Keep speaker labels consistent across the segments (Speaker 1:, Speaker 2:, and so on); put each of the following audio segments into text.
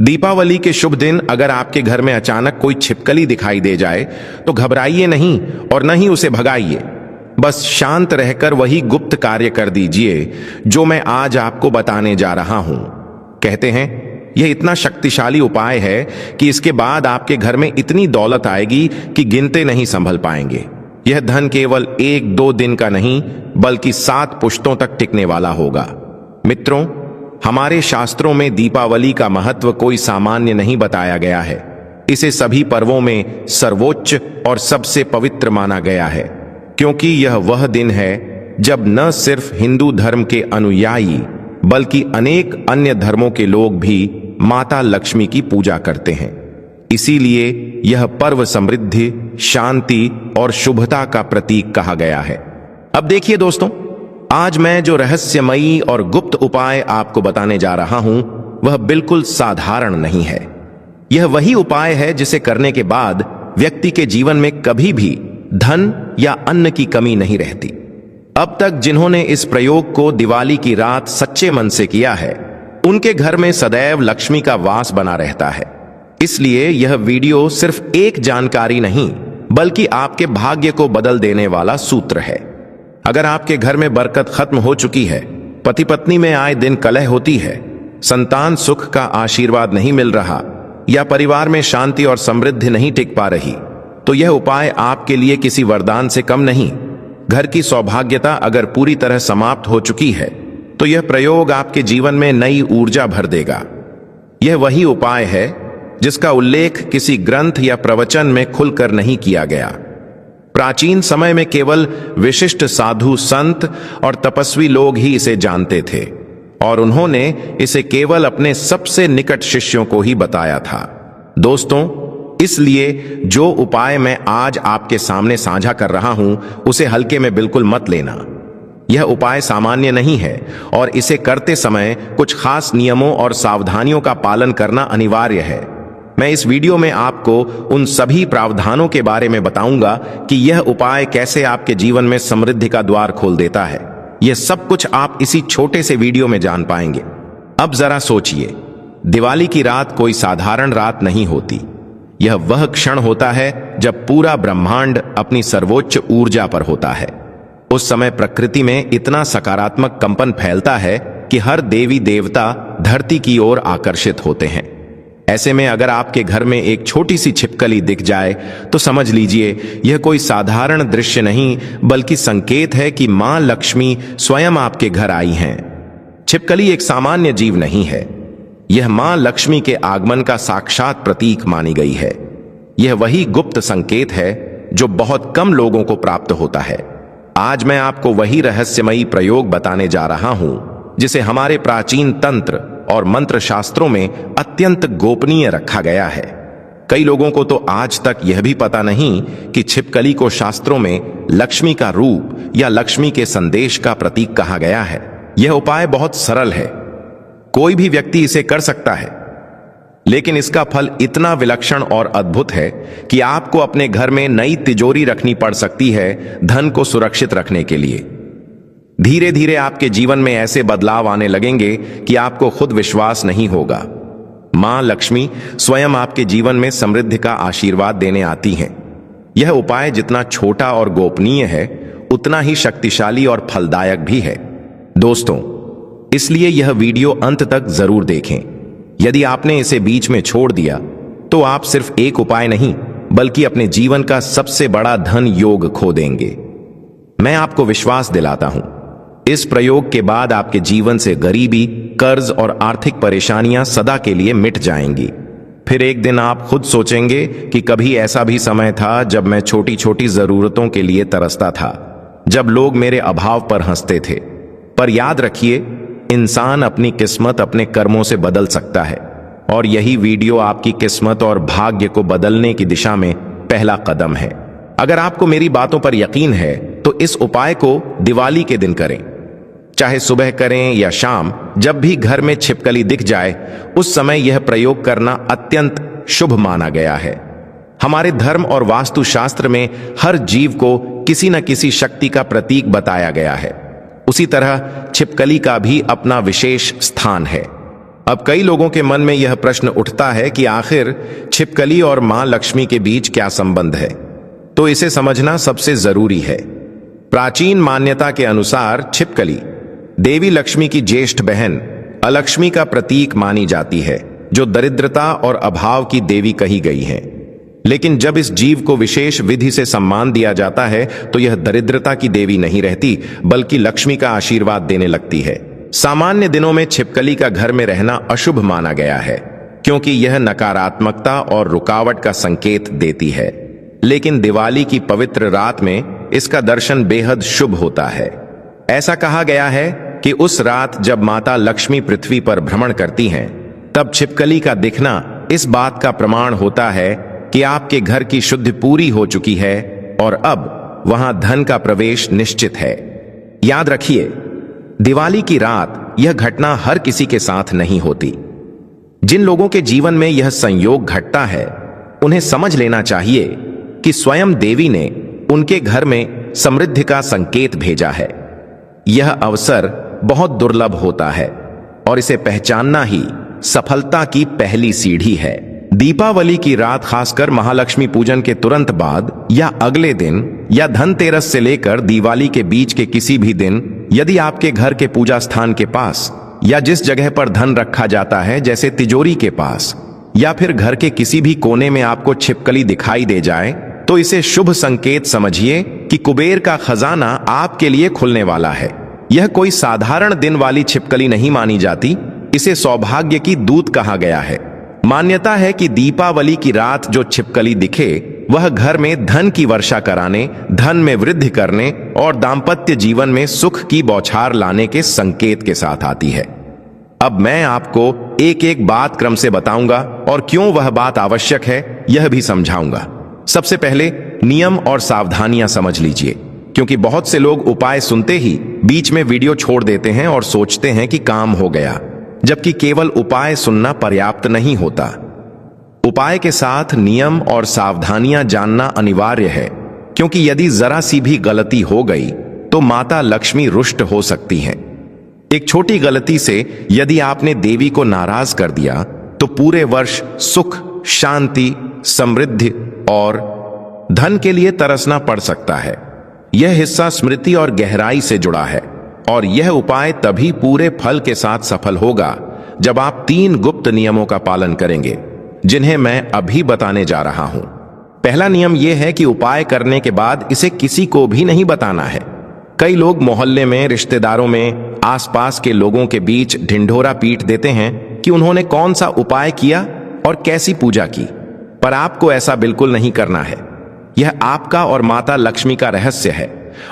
Speaker 1: दीपावली के शुभ दिन अगर आपके घर में अचानक कोई छिपकली दिखाई दे जाए तो घबराइए नहीं और न ही उसे भगाइए। बस शांत रहकर वही गुप्त कार्य कर दीजिए जो मैं आज आपको बताने जा रहा हूं। कहते हैं यह इतना शक्तिशाली उपाय है कि इसके बाद आपके घर में इतनी दौलत आएगी कि गिनते नहीं संभल पाएंगे। यह धन केवल 1-2 दिन का नहीं बल्कि 7 पुश्तों तक टिकने वाला होगा। मित्रों, हमारे शास्त्रों में दीपावली का महत्व कोई सामान्य नहीं बताया गया है। इसे सभी पर्वों में सर्वोच्च और सबसे पवित्र माना गया है, क्योंकि यह वह दिन है जब न सिर्फ हिंदू धर्म के अनुयायी बल्कि अनेक अन्य धर्मों के लोग भी माता लक्ष्मी की पूजा करते हैं। इसीलिए यह पर्व समृद्धि, शांति और शुभता का प्रतीक कहा गया है। अब देखिए दोस्तों, आज मैं जो रहस्यमयी और गुप्त उपाय आपको बताने जा रहा हूं वह बिल्कुल साधारण नहीं है। यह वही उपाय है जिसे करने के बाद व्यक्ति के जीवन में कभी भी धन या अन्न की कमी नहीं रहती। अब तक जिन्होंने इस प्रयोग को दिवाली की रात सच्चे मन से किया है, उनके घर में सदैव लक्ष्मी का वास बना रहता है। इसलिए यह वीडियो सिर्फ एक जानकारी नहीं बल्कि आपके भाग्य को बदल देने वाला सूत्र है। अगर आपके घर में बरकत खत्म हो चुकी है, पति पत्नी में आए दिन कलह होती है, संतान सुख का आशीर्वाद नहीं मिल रहा या परिवार में शांति और समृद्धि नहीं टिक पा रही, तो यह उपाय आपके लिए किसी वरदान से कम नहीं। घर की सौभाग्यता अगर पूरी तरह समाप्त हो चुकी है तो यह प्रयोग आपके जीवन में नई ऊर्जा भर देगा। यह वही उपाय है जिसका उल्लेख किसी ग्रंथ या प्रवचन में खुलकर नहीं किया गया। प्राचीन समय में केवल विशिष्ट साधु, संत और तपस्वी लोग ही इसे जानते थे और उन्होंने इसे केवल अपने सबसे निकट शिष्यों को ही बताया था। दोस्तों, इसलिए जो उपाय मैं आज आपके सामने साझा कर रहा हूं उसे हल्के में बिल्कुल मत लेना। यह उपाय सामान्य नहीं है और इसे करते समय कुछ खास नियमों और सावधानियों का पालन करना अनिवार्य है। मैं इस वीडियो में आपको उन सभी प्रावधानों के बारे में बताऊंगा कि यह उपाय कैसे आपके जीवन में समृद्धि का द्वार खोल देता है। यह सब कुछ आप इसी छोटे से वीडियो में जान पाएंगे। अब जरा सोचिए, दिवाली की रात कोई साधारण रात नहीं होती। यह वह क्षण होता है जब पूरा ब्रह्मांड अपनी सर्वोच्च ऊर्जा पर होता है। उस समय प्रकृति में इतना सकारात्मक कंपन फैलता है कि हर देवी देवता धरती की ओर आकर्षित होते हैं। ऐसे में अगर आपके घर में एक छोटी सी छिपकली दिख जाए तो समझ लीजिए यह कोई साधारण दृश्य नहीं बल्कि संकेत है कि मां लक्ष्मी स्वयं आपके घर आई हैं। छिपकली एक सामान्य जीव नहीं है, यह मां लक्ष्मी के आगमन का साक्षात प्रतीक मानी गई है। यह वही गुप्त संकेत है जो बहुत कम लोगों को प्राप्त होता है। आज मैं आपको वही रहस्यमयी प्रयोग बताने जा रहा हूं जिसे हमारे प्राचीन तंत्र और मंत्र शास्त्रों में अत्यंत गोपनीय रखा गया है। कई लोगों को तो आज तक यह भी पता नहीं कि छिपकली को शास्त्रों में लक्ष्मी का रूप या लक्ष्मी के संदेश का प्रतीक कहा गया है। यह उपाय बहुत सरल है, कोई भी व्यक्ति इसे कर सकता है, लेकिन इसका फल इतना विलक्षण और अद्भुत है कि आपको अपने घर में नई तिजोरी रखनी पड़ सकती है धन को सुरक्षित रखने के लिए। धीरे धीरे आपके जीवन में ऐसे बदलाव आने लगेंगे कि आपको खुद विश्वास नहीं होगा। मां लक्ष्मी स्वयं आपके जीवन में समृद्धि का आशीर्वाद देने आती हैं। यह उपाय जितना छोटा और गोपनीय है उतना ही शक्तिशाली और फलदायक भी है। दोस्तों, इसलिए यह वीडियो अंत तक जरूर देखें। यदि आपने इसे बीच में छोड़ दिया तो आप सिर्फ एक उपाय नहीं बल्कि अपने जीवन का सबसे बड़ा धन योग खो देंगे। मैं आपको विश्वास दिलाता हूं, इस प्रयोग के बाद आपके जीवन से गरीबी, कर्ज और आर्थिक परेशानियां सदा के लिए मिट जाएंगी। फिर एक दिन आप खुद सोचेंगे कि कभी ऐसा भी समय था जब मैं छोटी छोटी जरूरतों के लिए तरसता था, जब लोग मेरे अभाव पर हंसते थे। पर याद रखिए, इंसान अपनी किस्मत अपने कर्मों से बदल सकता है और यही वीडियो आपकी किस्मत और भाग्य को बदलने की दिशा में पहला कदम है। अगर आपको मेरी बातों पर यकीन है तो इस उपाय को दिवाली के दिन करें, चाहे सुबह करें या शाम। जब भी घर में छिपकली दिख जाए उस समय यह प्रयोग करना अत्यंत शुभ माना गया है। हमारे धर्म और वास्तुशास्त्र में हर जीव को किसी न किसी शक्ति का प्रतीक बताया गया है। उसी तरह छिपकली का भी अपना विशेष स्थान है। अब कई लोगों के मन में यह प्रश्न उठता है कि आखिर छिपकली और मां लक्ष्मी के बीच क्या संबंध है। तो इसे समझना सबसे जरूरी है। प्राचीन मान्यता के अनुसार छिपकली देवी लक्ष्मी की ज्येष्ठ बहन अलक्ष्मी का प्रतीक मानी जाती है, जो दरिद्रता और अभाव की देवी कही गई है। लेकिन जब इस जीव को विशेष विधि से सम्मान दिया जाता है तो यह दरिद्रता की देवी नहीं रहती, बल्कि लक्ष्मी का आशीर्वाद देने लगती है। सामान्य दिनों में छिपकली का घर में रहना अशुभ माना गया है, क्योंकि यह नकारात्मकता और रुकावट का संकेत देती है। लेकिन दिवाली की पवित्र रात में इसका दर्शन बेहद शुभ होता है। ऐसा कहा गया है कि उस रात जब माता लक्ष्मी पृथ्वी पर भ्रमण करती हैं, तब छिपकली का दिखना इस बात का प्रमाण होता है कि आपके घर की शुद्धि पूरी हो चुकी है और अब वहां धन का प्रवेश निश्चित है। याद रखिए, दिवाली की रात यह घटना हर किसी के साथ नहीं होती। जिन लोगों के जीवन में यह संयोग घटता है, उन्हें समझ लेना चाहिए कि स्वयं देवी ने उनके घर में समृद्धि का संकेत भेजा है। यह अवसर बहुत दुर्लभ होता है और इसे पहचानना ही सफलता की पहली सीढ़ी है। दीपावली की रात, खासकर महालक्ष्मी पूजन के तुरंत बाद या अगले दिन या धनतेरस से लेकर दिवाली के बीच के किसी भी दिन, यदि आपके घर के पूजा स्थान के पास या जिस जगह पर धन रखा जाता है, जैसे तिजोरी के पास या फिर घर के किसी भी कोने में आपको छिपकली दिखाई दे जाए, तो इसे शुभ संकेत समझिए कि कुबेर का खजाना आपके लिए खुलने वाला है। यह कोई साधारण दिन वाली छिपकली नहीं मानी जाती, इसे सौभाग्य की दूत कहा गया है। मान्यता है कि दीपावली की रात जो छिपकली दिखे, वह घर में धन की वर्षा कराने, धन में वृद्धि करने और दाम्पत्य जीवन में सुख की बौछार लाने के संकेत के साथ आती है। अब मैं आपको एक एक बात क्रम से बताऊंगा और क्यों वह बात आवश्यक है, यह भी समझाऊंगा। सबसे पहले नियम और सावधानियां समझ लीजिए, क्योंकि बहुत से लोग उपाय सुनते ही बीच में वीडियो छोड़ देते हैं और सोचते हैं कि काम हो गया, जबकि केवल उपाय सुनना पर्याप्त नहीं होता। उपाय के साथ नियम और सावधानियां जानना अनिवार्य है, क्योंकि यदि जरा सी भी गलती हो गई तो माता लक्ष्मी रुष्ट हो सकती हैं। एक छोटी गलती से यदि आपने देवी को नाराज कर दिया तो पूरे वर्ष सुख, शांति, समृद्धि और धन के लिए तरसना पड़ सकता है। यह हिस्सा स्मृति और गहराई से जुड़ा है और यह उपाय तभी पूरे फल के साथ सफल होगा जब आप 3 गुप्त नियमों का पालन करेंगे, जिन्हें मैं अभी बताने जा रहा हूं। पहला नियम यह है कि उपाय करने के बाद इसे किसी को भी नहीं बताना है। कई लोग मोहल्ले में, रिश्तेदारों में, आसपास के लोगों के बीच ढिंढोरा पीट देते हैं कि उन्होंने कौन सा उपाय किया और कैसी पूजा की, पर आपको ऐसा बिल्कुल नहीं करना है। यह आपका और माता लक्ष्मी का रहस्य है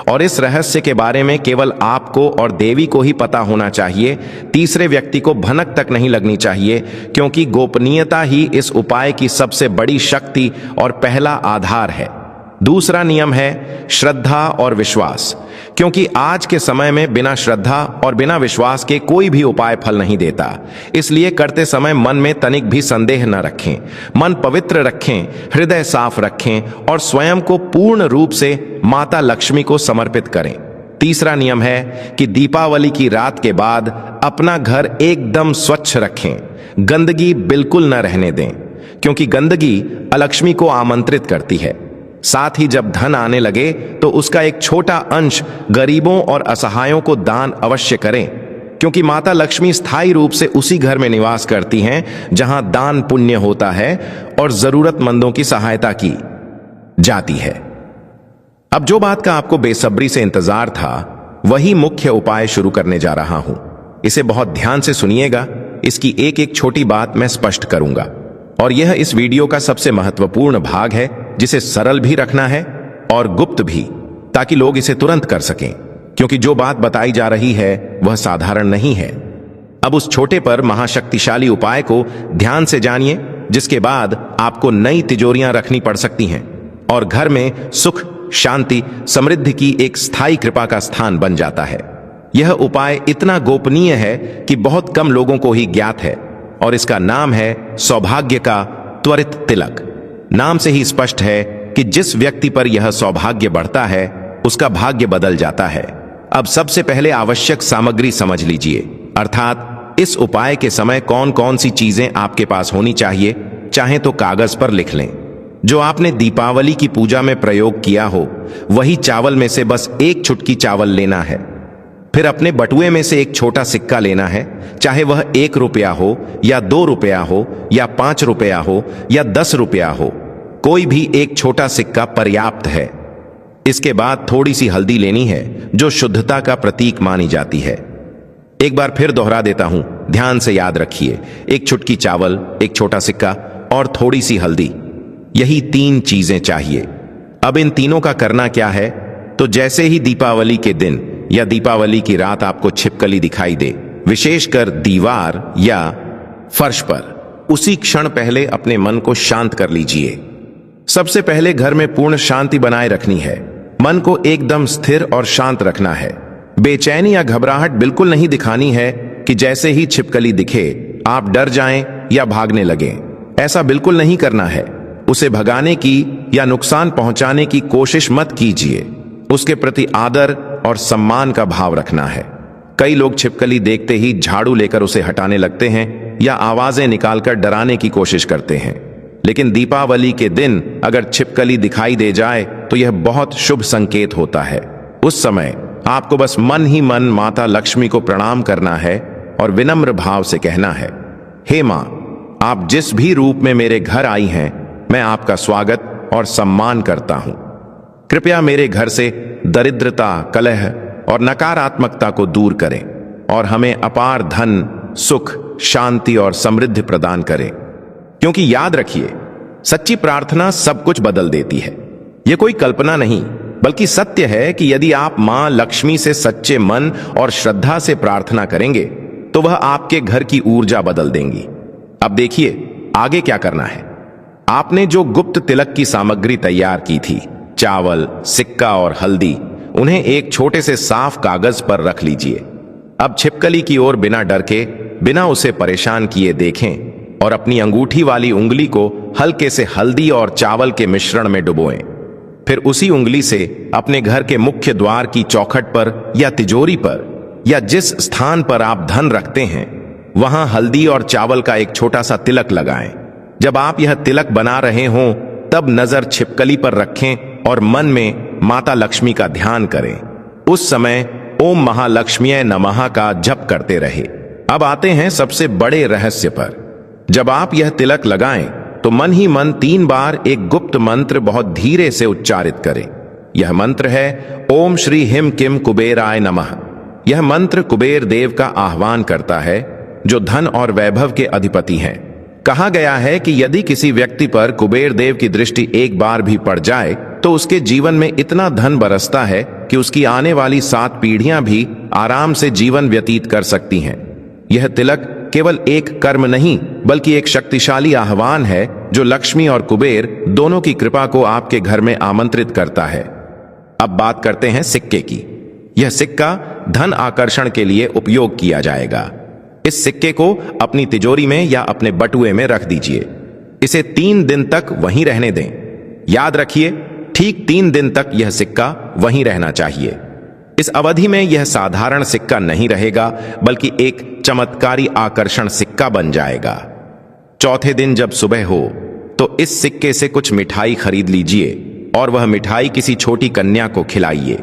Speaker 1: और इस रहस्य के बारे में केवल आपको और देवी को ही पता होना चाहिए। तीसरे व्यक्ति को भनक तक नहीं लगनी चाहिए, क्योंकि गोपनीयता ही इस उपाय की सबसे बड़ी शक्ति और पहला आधार है। दूसरा नियम है श्रद्धा और विश्वास, क्योंकि आज के समय में बिना श्रद्धा और बिना विश्वास के कोई भी उपाय फल नहीं देता। इसलिए करते समय मन में तनिक भी संदेह न रखें, मन पवित्र रखें, हृदय साफ रखें और स्वयं को पूर्ण रूप से माता लक्ष्मी को समर्पित करें। तीसरा नियम है कि दीपावली की रात के बाद अपना घर एकदम स्वच्छ रखें, गंदगी बिल्कुल न रहने दें, क्योंकि गंदगी अलक्ष्मी को आमंत्रित करती है। साथ ही जब धन आने लगे तो उसका एक छोटा अंश गरीबों और असहायों को दान अवश्य करें, क्योंकि माता लक्ष्मी स्थायी रूप से उसी घर में निवास करती हैं जहां दान पुण्य होता है और जरूरतमंदों की सहायता की जाती है। अब जो बात का आपको बेसब्री से इंतजार था, वही मुख्य उपाय शुरू करने जा रहा हूं। इसे बहुत ध्यान से सुनिएगा, इसकी एक एक छोटी बात मैं स्पष्ट करूंगा और यह इस वीडियो का सबसे महत्वपूर्ण भाग है, जिसे सरल भी रखना है और गुप्त भी, ताकि लोग इसे तुरंत कर सकें, क्योंकि जो बात बताई जा रही है वह साधारण नहीं है। अब उस छोटे पर महाशक्तिशाली उपाय को ध्यान से जानिए, जिसके बाद आपको नई तिजोरियां रखनी पड़ सकती हैं और घर में सुख, शांति, समृद्धि की एक स्थायी कृपा का स्थान बन जाता है। यह उपाय इतना गोपनीय है कि बहुत कम लोगों को ही ज्ञात है और इसका नाम है सौभाग्य का त्वरित तिलक। नाम से ही स्पष्ट है कि जिस व्यक्ति पर यह सौभाग्य बढ़ता है, उसका भाग्य बदल जाता है। अब सबसे पहले आवश्यक सामग्री समझ लीजिए, अर्थात इस उपाय के समय कौन कौन सी चीजें आपके पास होनी चाहिए चाहे तो कागज पर लिख लें। जो आपने दीपावली की पूजा में प्रयोग किया हो वही चावल में से बस एक चुटकी चावल लेना है। फिर अपने बटुए में से एक छोटा सिक्का लेना है, चाहे वह 1 रुपया हो या 2 रुपया हो या 5 रुपया हो या 10 रुपया हो, कोई भी एक छोटा सिक्का पर्याप्त है। इसके बाद थोड़ी सी हल्दी लेनी है जो शुद्धता का प्रतीक मानी जाती है। एक बार फिर दोहरा देता हूं, ध्यान से याद रखिए, एक चुटकी चावल, एक छोटा सिक्का और थोड़ी सी हल्दी, यही 3 चीजें चाहिए। अब इन तीनों का करना क्या है, तो जैसे ही दीपावली के दिन या दीपावली की रात आपको छिपकली दिखाई दे, विशेषकर दीवार या फर्श पर, उसी क्षण पहले अपने मन को शांत कर लीजिए। सबसे पहले घर में पूर्ण शांति बनाए रखनी है। मन को एकदम स्थिर और शांत रखना है। बेचैनी या घबराहट बिल्कुल नहीं दिखानी है कि जैसे ही छिपकली दिखे आप डर जाएं या भागने लगें। ऐसा बिल्कुल नहीं करना है। उसे भगाने की या नुकसान पहुंचाने की कोशिश मत कीजिए। उसके प्रति आदर और सम्मान का भाव रखना है। कई लोग छिपकली देखते ही झाड़ू लेकर उसे हटाने लगते हैं या आवाजें निकालकर डराने की कोशिश करते हैं। लेकिन दीपावली के दिन अगर छिपकली दिखाई दे जाए तो यह बहुत शुभ संकेत होता है। उस समय आपको बस मन ही मन माता लक्ष्मी को प्रणाम करना है और विनम्र भाव से कहना है, हे मां, आप जिस भी रूप में मेरे घर आई हैं, मैं आपका स्वागत और सम्मान करता हूं। कृपया मेरे घर से दरिद्रता, कलह और नकारात्मकता को दूर करें और हमें अपार धन, सुख, शांति और समृद्धि प्रदान करें। क्योंकि याद रखिए, सच्ची प्रार्थना सब कुछ बदल देती है। यह कोई कल्पना नहीं बल्कि सत्य है कि यदि आप मां लक्ष्मी से सच्चे मन और श्रद्धा से प्रार्थना करेंगे तो वह आपके घर की ऊर्जा बदल देंगी। अब देखिए आगे क्या करना है। आपने जो गुप्त तिलक की सामग्री तैयार की थी, चावल, सिक्का और हल्दी, उन्हें एक छोटे से साफ कागज पर रख लीजिए। अब छिपकली की ओर बिना डर के, बिना उसे परेशान किए देखें और अपनी अंगूठी वाली उंगली को हल्के से हल्दी और चावल के मिश्रण में डुबोएं। फिर उसी उंगली से अपने घर के मुख्य द्वार की चौखट पर या तिजोरी पर या जिस स्थान पर आप धन रखते हैं वहां हल्दी और चावल का एक छोटा सा तिलक लगाएं। जब आप यह तिलक बना रहे हों तब नजर छिपकली पर रखें और मन में माता लक्ष्मी का ध्यान करें। उस समय ओम महालक्ष्मीये नमः का जप करते रहे। अब आते हैं सबसे बड़े रहस्य पर। जब आप यह तिलक लगाएं तो मन ही मन 3 बार एक गुप्त मंत्र बहुत धीरे से उच्चारित करें। यह मंत्र है ओम श्री हिम किम कुबेराय नमः। यह मंत्र कुबेर देव का आह्वान करता है जो धन और वैभव के अधिपति हैं। कहा गया है कि यदि किसी व्यक्ति पर कुबेर देव की दृष्टि एक बार भी पड़ जाए तो उसके जीवन में इतना धन बरसता है कि उसकी आने वाली 7 पीढ़ियां भी आराम से जीवन व्यतीत कर सकती हैं। यह तिलक केवल एक कर्म नहीं बल्कि एक शक्तिशाली आह्वान है जो लक्ष्मी और कुबेर दोनों की कृपा को आपके घर में आमंत्रित करता है। अब बात करते हैं सिक्के की। यह सिक्का धन आकर्षण के लिए उपयोग किया जाएगा। इस सिक्के को अपनी तिजोरी में या अपने बटुए में रख दीजिए। इसे 3 दिन तक वहीं रहने दें। याद रखिए, ठीक 3 दिन तक यह सिक्का वहीं रहना चाहिए। इस अवधि में यह साधारण सिक्का नहीं रहेगा बल्कि एक चमत्कारी आकर्षण सिक्का बन जाएगा। चौथे दिन जब सुबह हो तो इस सिक्के से कुछ मिठाई खरीद लीजिए और वह मिठाई किसी छोटी कन्या को खिलाइए,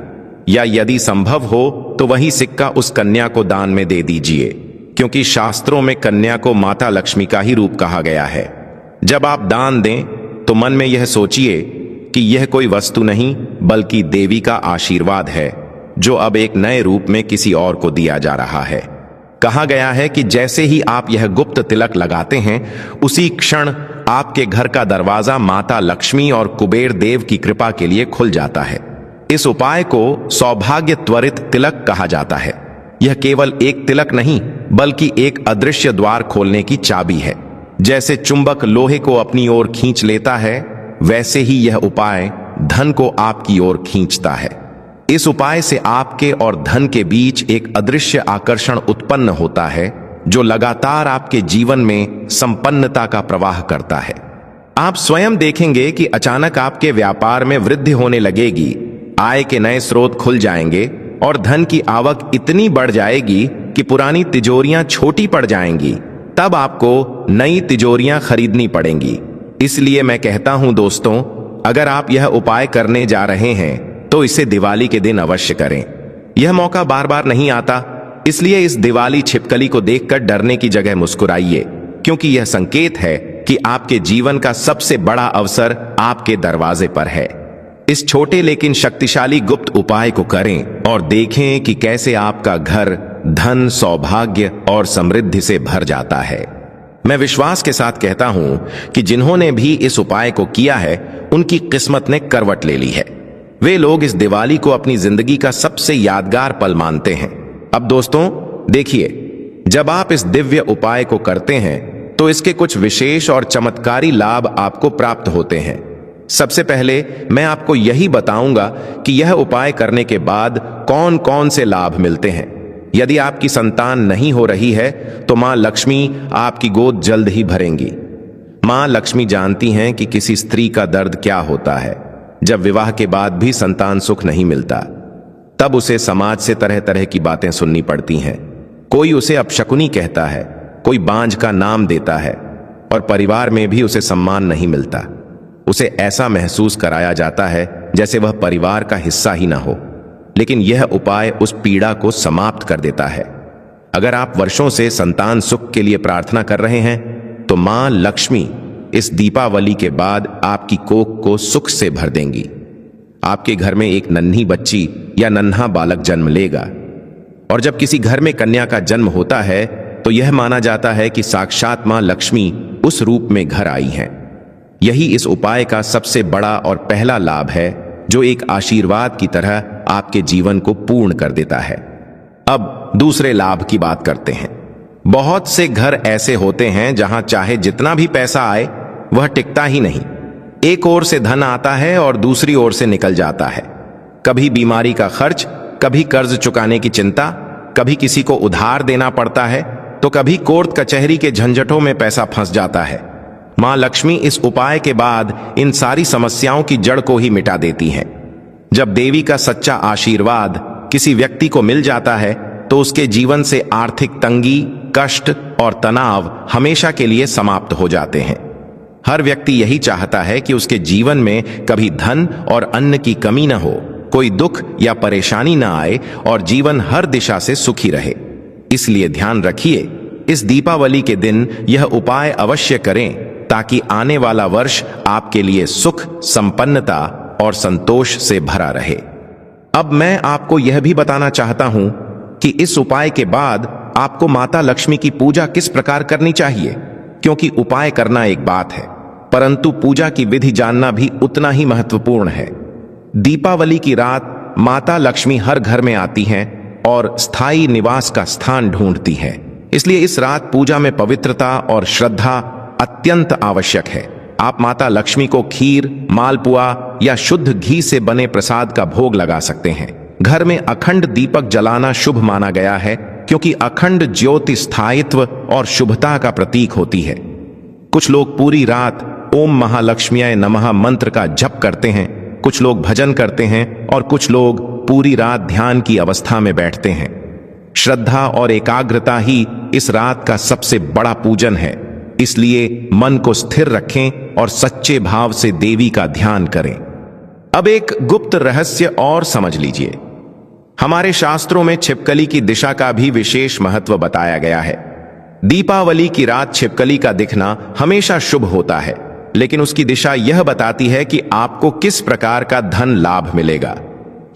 Speaker 1: या यदि संभव हो तो वही सिक्का उस कन्या को दान में दे दीजिए, क्योंकि शास्त्रों में कन्या को माता लक्ष्मी का ही रूप कहा गया है। जब आप दान दें तो मन में यह सोचिए कि यह कोई वस्तु नहीं बल्कि देवी का आशीर्वाद है जो अब एक नए रूप में किसी और को दिया जा रहा है। कहा गया है कि जैसे ही आप यह गुप्त तिलक लगाते हैं उसी क्षण आपके घर का दरवाजा माता लक्ष्मी और कुबेर देव की कृपा के लिए खुल जाता है। इस उपाय को सौभाग्य त्वरित तिलक कहा जाता है। यह केवल एक तिलक नहीं बल्कि एक अदृश्य द्वार खोलने की चाबी है। जैसे चुंबक लोहे को अपनी ओर खींच लेता है, वैसे ही यह उपाय धन को आपकी ओर खींचता है। इस उपाय से आपके और धन के बीच एक अदृश्य आकर्षण उत्पन्न होता है जो लगातार आपके जीवन में संपन्नता का प्रवाह करता है। आप स्वयं देखेंगे कि अचानक आपके व्यापार में वृद्धि होने लगेगी, आय के नए स्रोत खुल जाएंगे और धन की आवक इतनी बढ़ जाएगी कि पुरानी तिजोरियां छोटी पड़ जाएंगी, तब आपको नई तिजोरियां खरीदनी पड़ेंगी। इसलिए मैं कहता हूं दोस्तों, अगर आप यह उपाय करने जा रहे हैं तो इसे दिवाली के दिन अवश्य करें। यह मौका बार बार नहीं आता, इसलिए इस दिवाली छिपकली को देखकर डरने की जगह मुस्कुराइए, क्योंकि यह संकेत है कि आपके जीवन का सबसे बड़ा अवसर आपके दरवाजे पर है। इस छोटे लेकिन शक्तिशाली गुप्त उपाय को करें और देखें कि कैसे आपका घर धन, सौभाग्य और समृद्धि से भर जाता है। मैं विश्वास के साथ कहता हूं कि जिन्होंने भी इस उपाय को किया है, उनकी किस्मत ने करवट ले ली है। वे लोग इस दिवाली को अपनी जिंदगी का सबसे यादगार पल मानते हैं। अब दोस्तों देखिए, जब आप इस दिव्य उपाय को करते हैं तो इसके कुछ विशेष और चमत्कारी लाभ आपको प्राप्त होते हैं। सबसे पहले मैं आपको यही बताऊंगा कि यह उपाय करने के बाद कौन कौन से लाभ मिलते हैं। यदि आपकी संतान नहीं हो रही है तो मां लक्ष्मी आपकी गोद जल्द ही भरेंगी। मां लक्ष्मी जानती हैं कि किसी स्त्री का दर्द क्या होता है। जब विवाह के बाद भी संतान सुख नहीं मिलता, तब उसे समाज से तरह तरह की बातें सुननी पड़ती हैं। कोई उसे अपशकुनी कहता है, कोई बांझ का नाम देता है और परिवार में भी उसे सम्मान नहीं मिलता। उसे ऐसा महसूस कराया जाता है जैसे वह परिवार का हिस्सा ही ना हो। लेकिन यह उपाय उस पीड़ा को समाप्त कर देता है। अगर आप वर्षों से संतान सुख के लिए प्रार्थना कर रहे हैं तो मां लक्ष्मी इस दीपावली के बाद आपकी कोख को सुख से भर देंगी। आपके घर में एक नन्ही बच्ची या नन्हा बालक जन्म लेगा, और जब किसी घर में कन्या का जन्म होता है तो यह माना जाता है कि साक्षात मां लक्ष्मी उस रूप में घर आई हैं। यही इस उपाय का सबसे बड़ा और पहला लाभ है, जो एक आशीर्वाद की तरह आपके जीवन को पूर्ण कर देता है। अब दूसरे लाभ की बात करते हैं। बहुत से घर ऐसे होते हैं जहां चाहे जितना भी पैसा आए वह टिकता ही नहीं। एक ओर से धन आता है और दूसरी ओर से निकल जाता है। कभी बीमारी का खर्च, कभी कर्ज चुकाने की चिंता, कभी किसी को उधार देना पड़ता है, तो कभी कोर्ट कचहरी के झंझटों में पैसा फंस जाता है। मां लक्ष्मी इस उपाय के बाद इन सारी समस्याओं की जड़ को ही मिटा देती हैं। जब देवी का सच्चा आशीर्वाद किसी व्यक्ति को मिल जाता है तो उसके जीवन से आर्थिक तंगी, कष्ट और तनाव हमेशा के लिए समाप्त हो जाते हैं। हर व्यक्ति यही चाहता है कि उसके जीवन में कभी धन और अन्न की कमी न हो, कोई दुख या परेशानी न आए और जीवन हर दिशा से सुखी रहे। इसलिए ध्यान रखिए, इस दीपावली के दिन यह उपाय अवश्य करें ताकि आने वाला वर्ष आपके लिए सुख, संपन्नता और संतोष से भरा रहे। अब मैं आपको यह भी बताना चाहता हूं कि इस उपाय के बाद आपको माता लक्ष्मी की पूजा किस प्रकार करनी चाहिए, क्योंकि उपाय करना एक बात है, परंतु पूजा की विधि जानना भी उतना ही महत्वपूर्ण है। दीपावली की रात माता लक्ष्मी हर घर में आती हैं और स्थायी निवास का स्थान ढूंढती हैं। इसलिए इस रात पूजा में पवित्रता और श्रद्धा अत्यंत आवश्यक है। आप माता लक्ष्मी को खीर, मालपुआ या शुद्ध घी से बने प्रसाद का भोग लगा सकते हैं। घर में अखंड दीपक जलाना शुभ माना गया है, क्योंकि अखंड ज्योति स्थायित्व और शुभता का प्रतीक होती है। कुछ लोग पूरी रात ओम महालक्ष्म्याय नमः मंत्र का जप करते हैं, कुछ लोग भजन करते हैं और कुछ लोग पूरी रात ध्यान की अवस्था में बैठते हैं। श्रद्धा और एकाग्रता ही इस रात का सबसे बड़ा पूजन है। इसलिए मन को स्थिर रखें और सच्चे भाव से देवी का ध्यान करें। अब एक गुप्त रहस्य और समझ लीजिए। हमारे शास्त्रों में छिपकली की दिशा का भी विशेष महत्व बताया गया है। दीपावली की रात छिपकली का दिखना हमेशा शुभ होता है, लेकिन उसकी दिशा यह बताती है कि आपको किस प्रकार का धन लाभ मिलेगा।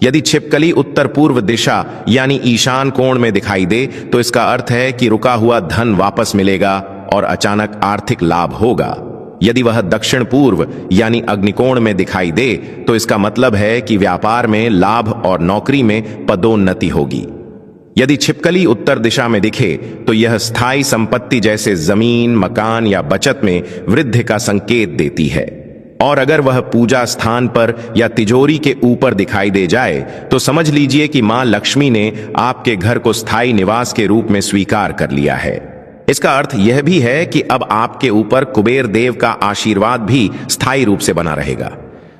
Speaker 1: यदि छिपकली उत्तर पूर्व दिशा यानी ईशान कोण में दिखाई दे तो इसका अर्थ है कि रुका हुआ धन वापस मिलेगा और अचानक आर्थिक लाभ होगा। यदि वह दक्षिण पूर्व यानी अग्निकोण में दिखाई दे तो इसका मतलब है कि व्यापार में लाभ और नौकरी में पदोन्नति होगी। यदि छिपकली उत्तर दिशा में दिखे तो यह स्थायी संपत्ति जैसे जमीन, मकान या बचत में वृद्धि का संकेत देती है। और अगर वह पूजा स्थान पर या तिजोरी के ऊपर दिखाई दे जाए तो समझ लीजिए कि मां लक्ष्मी ने आपके घर को स्थायी निवास के रूप में स्वीकार कर लिया है। इसका अर्थ यह भी है कि अब आपके ऊपर कुबेर देव का आशीर्वाद भी स्थायी रूप से बना रहेगा।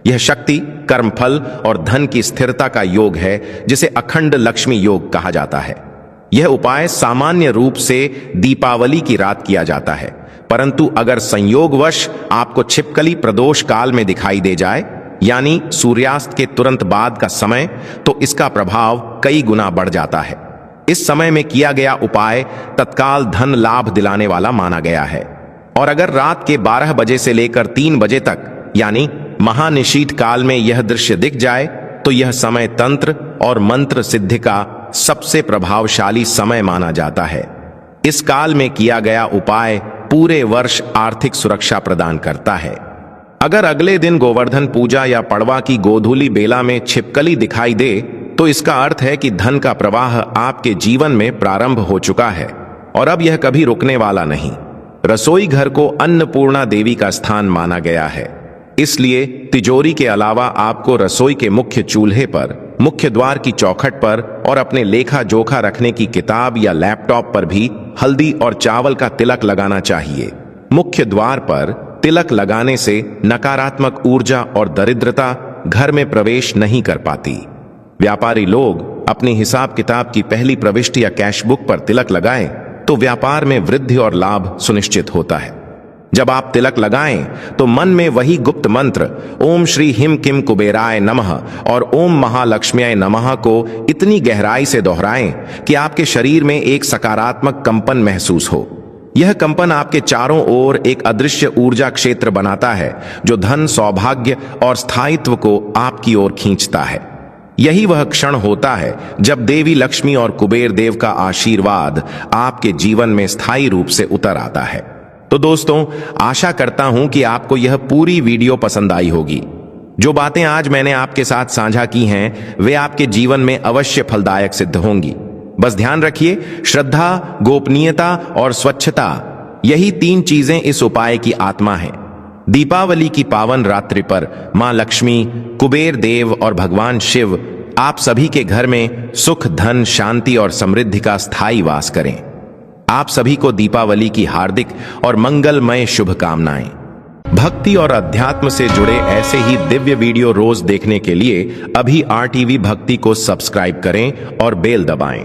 Speaker 1: यह शक्ति, कर्मफल और धन की स्थिरता का योग है, जिसे अखंड लक्ष्मी योग कहा जाता है। यह उपाय सामान्य रूप से दीपावली की रात किया जाता है, परंतु अगर संयोगवश आपको छिपकली प्रदोष काल में दिखाई दे जाए, यानी सूर्यास्त के तुरंत बाद का समय, तो इसका प्रभाव कई गुना बढ़ जाता है। इस समय में किया गया उपाय तत्काल धन लाभ दिलाने वाला माना गया है। और अगर रात के 12 बजे से लेकर 3 बजे तक, यानी महानिशीत काल में यह दृश्य दिख जाए, तो यह समय तंत्र और मंत्र सिद्धि का सबसे प्रभावशाली समय माना जाता है। इस काल में किया गया उपाय पूरे वर्ष आर्थिक सुरक्षा प्रदान करता है। अगर अगले दिन गोवर्धन पूजा या पड़वा की गोधूली बेला में छिपकली दिखाई दे, तो इसका अर्थ है कि धन का प्रवाह आपके जीवन में प्रारंभ हो चुका है और अब यह कभी रुकने वाला नहीं। रसोई घर को अन्नपूर्णा देवी का स्थान माना गया है, इसलिए तिजोरी के अलावा आपको रसोई के मुख्य चूल्हे पर, मुख्य द्वार की चौखट पर और अपने लेखा जोखा रखने की किताब या लैपटॉप पर भी हल्दी और चावल का तिलक लगाना चाहिए। मुख्य द्वार पर तिलक लगाने से नकारात्मक ऊर्जा और दरिद्रता घर में प्रवेश नहीं कर पाती। व्यापारी लोग अपनी हिसाब किताब की पहली प्रविष्टि या कैश बुक पर तिलक लगाएं तो व्यापार में वृद्धि और लाभ सुनिश्चित होता है। जब आप तिलक लगाएं तो मन में वही गुप्त मंत्र ओम श्री हिम किम कुबेराय नमः और ओम महालक्ष्म्याय नमः को इतनी गहराई से दोहराएं कि आपके शरीर में एक सकारात्मक कंपन महसूस हो। यह कंपन आपके चारों ओर एक अदृश्य ऊर्जा क्षेत्र बनाता है जो धन, सौभाग्य और स्थायित्व को आपकी ओर खींचता है। यही वह क्षण होता है जब देवी लक्ष्मी और कुबेर देव का आशीर्वाद आपके जीवन में स्थायी रूप से उतर आता है। तो दोस्तों, आशा करता हूं कि आपको यह पूरी वीडियो पसंद आई होगी। जो बातें आज मैंने आपके साथ साझा की हैं, वे आपके जीवन में अवश्य फलदायक सिद्ध होंगी। बस ध्यान रखिए, श्रद्धा, गोपनीयता और स्वच्छता, यही 3 चीजें इस उपाय की आत्मा है। दीपावली की पावन रात्रि पर मां लक्ष्मी, कुबेर देव और भगवान शिव आप सभी के घर में सुख, धन, शांति और समृद्धि का स्थायी वास करें। आप सभी को दीपावली की हार्दिक और मंगलमय शुभकामनाएं। भक्ति और अध्यात्म से जुड़े ऐसे ही दिव्य वीडियो रोज देखने के लिए अभी RTV भक्ति को सब्सक्राइब करें और बेल दबाएं।